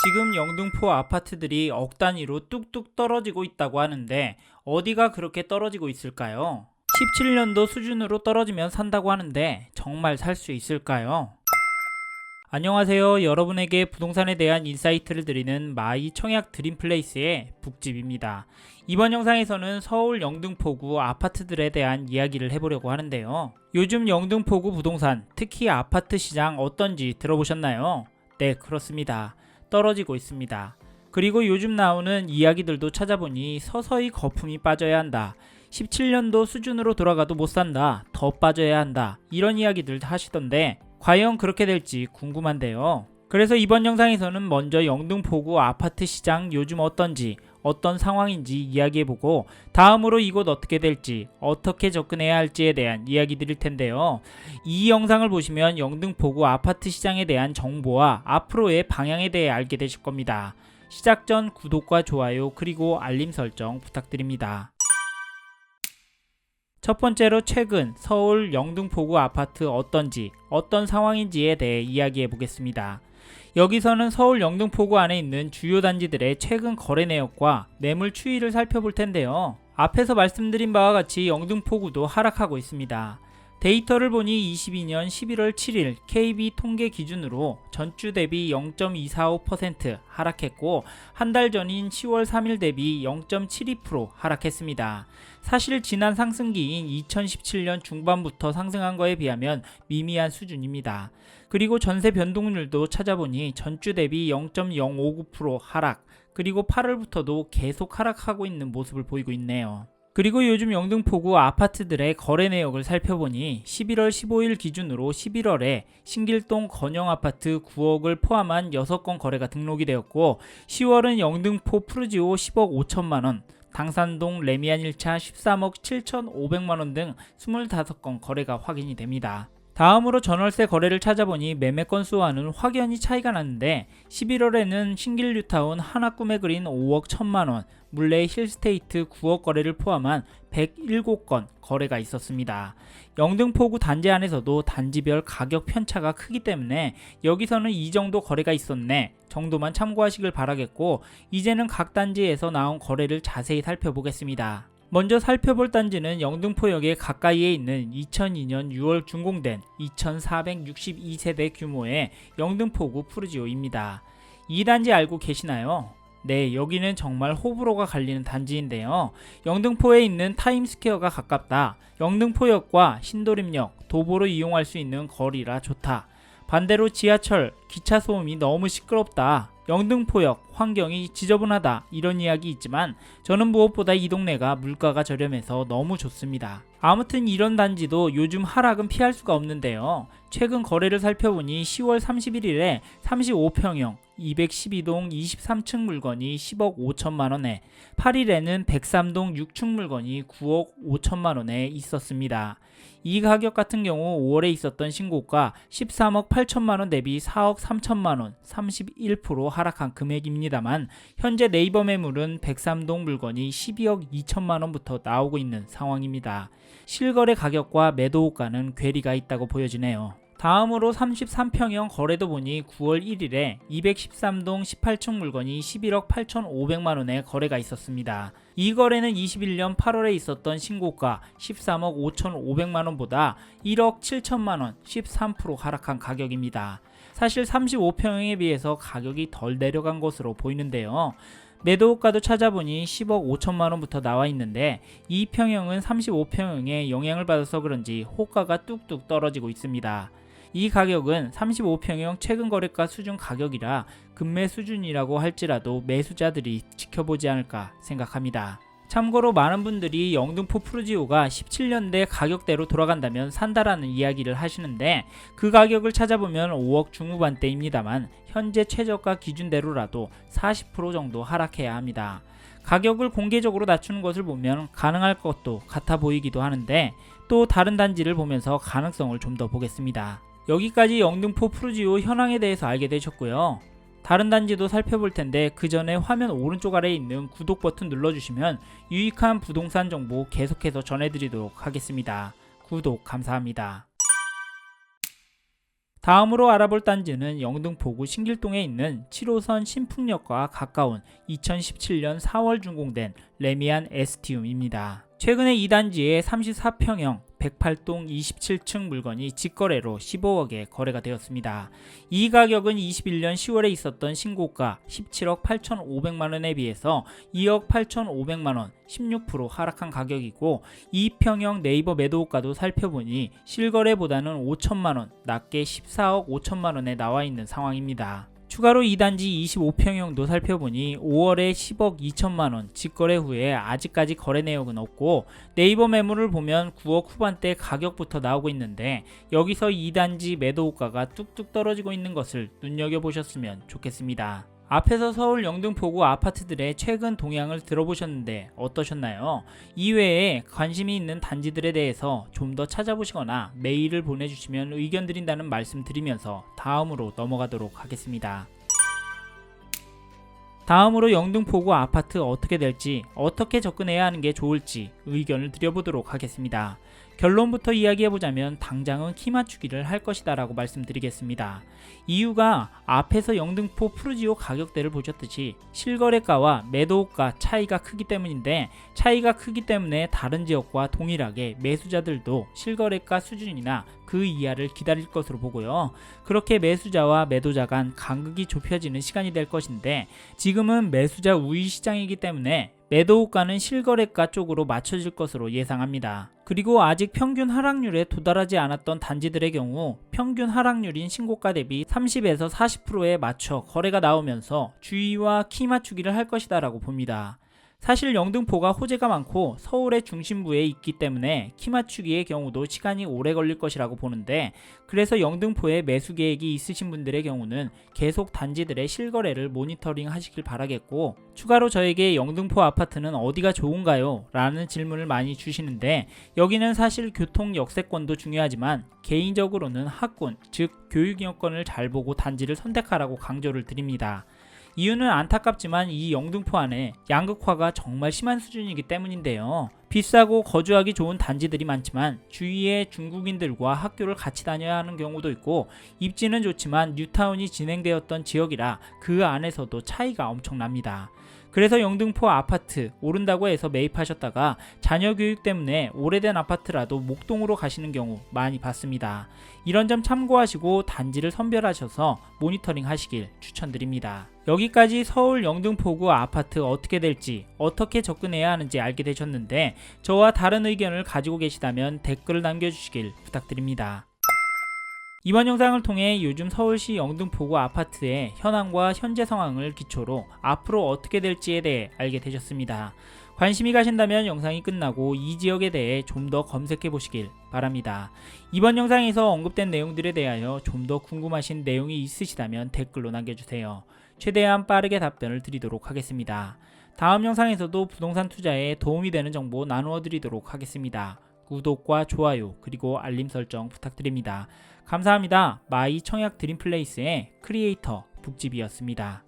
지금 영등포 아파트들이 억 단위로 뚝뚝 떨어지고 있다고 하는데 어디가 그렇게 떨어지고 있을까요? 17년도 수준으로 떨어지면 산다고 하는데 정말 살 수 있을까요? 안녕하세요. 여러분에게 부동산에 대한 인사이트를 드리는 마이 청약 드림플레이스의 북집입니다. 이번 영상에서는 서울 영등포구 아파트들에 대한 이야기를 해보려고 하는데요. 요즘 영등포구 부동산, 특히 아파트 시장 어떤지 들어보셨나요? 네, 그렇습니다. 떨어지고 있습니다. 그리고 요즘 나오는 이야기들도 찾아보니 서서히 거품이 빠져야 한다. 17년도 수준으로 돌아가도 못 산다. 더 빠져야 한다. 이런 이야기들 하시던데 과연 그렇게 될지 궁금한데요. 그래서 이번 영상에서는 먼저 영등포구 아파트 시장 요즘 어떤지, 어떤 상황인지 이야기해보고 다음으로 이곳 어떻게 될지, 어떻게 접근해야 할지에 대한 이야기 드릴 텐데요. 이 영상을 보시면 영등포구 아파트 시장에 대한 정보와 앞으로의 방향에 대해 알게 되실 겁니다. 시작 전 구독과 좋아요 그리고 알림 설정 부탁드립니다. 첫 번째로 최근 서울 영등포구 아파트 어떤지, 어떤 상황인지에 대해 이야기해 보겠습니다. 여기서는 서울 영등포구 안에 있는 주요 단지들의 최근 거래 내역과 매물 추이를 살펴볼 텐데요. 앞에서 말씀드린 바와 같이 영등포구도 하락하고 있습니다. 데이터를 보니 22년 11월 7일 KB 통계 기준으로 전주 대비 0.245% 하락했고 한 달 전인 10월 3일 대비 0.72% 하락했습니다. 사실 지난 상승기인 2017년 중반부터 상승한 거에 비하면 미미한 수준입니다. 그리고 전세 변동률도 찾아보니 전주 대비 0.059% 하락, 그리고 8월부터도 계속 하락하고 있는 모습을 보이고 있네요. 그리고 요즘 영등포구 아파트들의 거래 내역을 살펴보니 11월 15일 기준으로 11월에 신길동 건영아파트 9억을 포함한 6건 거래가 등록이 되었고 10월은 영등포 푸르지오 10억 5천만원, 당산동 레미안 1차 13억 7,500만원 등 25건 거래가 확인이 됩니다. 다음으로 전월세 거래를 찾아보니 매매 건수와는 확연히 차이가 나는데 11월에는 신길 뉴타운 하나 꿈에 그린 5억 1천만원, 물레 힐스테이트 9억 거래를 포함한 107건 거래가 있었습니다. 영등포구 단지 안에서도 단지별 가격 편차가 크기 때문에 여기서는 이 정도 거래가 있었네 정도만 참고하시길 바라겠고, 이제는 각 단지에서 나온 거래를 자세히 살펴보겠습니다. 먼저 살펴볼 단지는 영등포역에 가까이에 있는 2002년 6월 준공된 2462세대 규모의 영등포구 푸르지오입니다. 이 단지 알고 계시나요? 네, 여기는 정말 호불호가 갈리는 단지인데요. 영등포에 있는 타임스퀘어가 가깝다. 영등포역과 신도림역, 도보로 이용할 수 있는 거리라 좋다. 반대로 지하철, 기차 소음이 너무 시끄럽다. 영등포역 환경이 지저분하다, 이런 이야기 있지만 저는 무엇보다 이 동네가 물가가 저렴해서 너무 좋습니다. 아무튼 이런 단지도 요즘 하락은 피할 수가 없는데요. 최근 거래를 살펴보니 10월 31일에 35평형 212동 23층 물건이 10억 5천만원에, 8일에는 103동 6층 물건이 9억 5천만원에 있었습니다. 이 가격 같은 경우 5월에 있었던 신고가 13억 8천만원 대비 4억 3천만원, 31% 하락한 금액입니다만 현재 네이버 매물은 103동 물건이 12억 2천만원부터 나오고 있는 상황입니다. 실거래 가격과 매도 호가는 괴리가 있다고 보여지네요. 다음으로 33평형 거래도 보니 9월 1일에 213동 18층 물건이 11억 8,500만원에 거래가 있었습니다. 이 거래는 21년 8월에 있었던 신고가 13억 5,500만원보다 1억 7천만원, 13% 하락한 가격입니다. 사실 35평형에 비해서 가격이 덜 내려간 것으로 보이는데요. 매도호가도 찾아보니 10억 5천만원부터 나와 있는데 이 평형은 35평형에 영향을 받아서 그런지 호가가 뚝뚝 떨어지고 있습니다. 이 가격은 35평형 최근 거래가 수준 가격이라 급매 수준이라고 할지라도 매수자들이 지켜보지 않을까 생각합니다. 참고로 많은 분들이 영등포 푸르지오가 17년대 가격대로 돌아간다면 산다라는 이야기를 하시는데 그 가격을 찾아보면 5억 중후반대입니다만 현재 최저가 기준대로라도 40% 정도 하락해야 합니다. 가격을 공개적으로 낮추는 것을 보면 가능할 것도 같아 보이기도 하는데 또 다른 단지를 보면서 가능성을 좀 더 보겠습니다. 여기까지 영등포 푸르지오 현황에 대해서 알게 되셨고요. 다른 단지도 살펴볼 텐데 그 전에 화면 오른쪽 아래에 있는 구독 버튼 눌러주시면 유익한 부동산 정보 계속해서 전해드리도록 하겠습니다. 구독 감사합니다. 다음으로 알아볼 단지는 영등포구 신길동에 있는 7호선 신풍역과 가까운 2017년 4월 준공된 레미안 에스티움입니다. 최근에 이 단지에 34평형 108동 27층 물건이 직거래로 15억에 거래가 되었습니다. 이 가격은 21년 10월에 있었던 신고가 17억 8,500만원에 비해서 2억 8,500만원 16% 하락한 가격이고, 2평형 네이버 매도가도 살펴보니 실거래보다는 5천만원 낮게 14억 5천만원에 나와있는 상황입니다. 추가로 이 단지 25평형도 살펴보니 5월에 10억 2천만원 직거래 후에 아직까지 거래 내역은 없고, 네이버 매물을 보면 9억 후반대 가격부터 나오고 있는데, 여기서 이 단지 매도가가 뚝뚝 떨어지고 있는 것을 눈여겨보셨으면 좋겠습니다. 앞에서 서울 영등포구 아파트들의 최근 동향을 들어보셨는데 어떠셨나요? 이외에 관심이 있는 단지들에 대해서 좀 더 찾아보시거나 메일을 보내주시면 의견 드린다는 말씀 드리면서 다음으로 넘어가도록 하겠습니다. 다음으로 영등포구 아파트 어떻게 될지, 어떻게 접근해야 하는 게 좋을지 의견을 드려보도록 하겠습니다. 결론부터 이야기해보자면 당장은 키 맞추기를 할 것이다 라고 말씀드리겠습니다. 이유가 앞에서 영등포 푸르지오 가격대를 보셨듯이 실거래가와 매도가 차이가 크기 때문인데, 차이가 크기 때문에 다른 지역과 동일하게 매수자들도 실거래가 수준이나 그 이하를 기다릴 것으로 보고요. 그렇게 매수자와 매도자 간 간극이 좁혀지는 시간이 될 것인데, 지금은 매수자 우위 시장이기 때문에 매도가는 실거래가 쪽으로 맞춰질 것으로 예상합니다. 그리고 아직 평균 하락률에 도달하지 않았던 단지들의 경우 평균 하락률인 신고가 대비 30에서 40%에 맞춰 거래가 나오면서 주의와 키 맞추기를 할 것이다 라고 봅니다. 사실 영등포가 호재가 많고 서울의 중심부에 있기 때문에 키 맞추기의 경우도 시간이 오래 걸릴 것이라고 보는데, 그래서 영등포에 매수 계획이 있으신 분들의 경우는 계속 단지들의 실거래를 모니터링 하시길 바라겠고, 추가로 저에게 영등포 아파트는 어디가 좋은가요? 라는 질문을 많이 주시는데, 여기는 사실 교통 역세권도 중요하지만 개인적으로는 학군, 즉 교육 여건을 잘 보고 단지를 선택하라고 강조를 드립니다. 이유는 안타깝지만 이 영등포 안에 양극화가 정말 심한 수준이기 때문인데요. 비싸고 거주하기 좋은 단지들이 많지만 주위에 중국인들과 학교를 같이 다녀야 하는 경우도 있고, 입지는 좋지만 뉴타운이 진행되었던 지역이라 그 안에서도 차이가 엄청납니다. 그래서 영등포 아파트 오른다고 해서 매입하셨다가 자녀 교육 때문에 오래된 아파트라도 목동으로 가시는 경우 많이 봤습니다. 이런 점 참고하시고 단지를 선별하셔서 모니터링 하시길 추천드립니다. 여기까지 서울 영등포구 아파트 어떻게 될지, 어떻게 접근해야 하는지 알게 되셨는데, 저와 다른 의견을 가지고 계시다면 댓글을 남겨주시길 부탁드립니다. 이번 영상을 통해 요즘 서울시 영등포구 아파트의 현황과 현재 상황을 기초로 앞으로 어떻게 될지에 대해 알게 되셨습니다. 관심이 가신다면 영상이 끝나고 이 지역에 대해 좀 더 검색해 보시길 바랍니다. 이번 영상에서 언급된 내용들에 대하여 좀 더 궁금하신 내용이 있으시다면 댓글로 남겨주세요. 최대한 빠르게 답변을 드리도록 하겠습니다. 다음 영상에서도 부동산 투자에 도움이 되는 정보 나누어 드리도록 하겠습니다. 구독과 좋아요 그리고 알림 설정 부탁드립니다. 감사합니다. 마이 청약 드림플레이스의 크리에이터 북집이었습니다.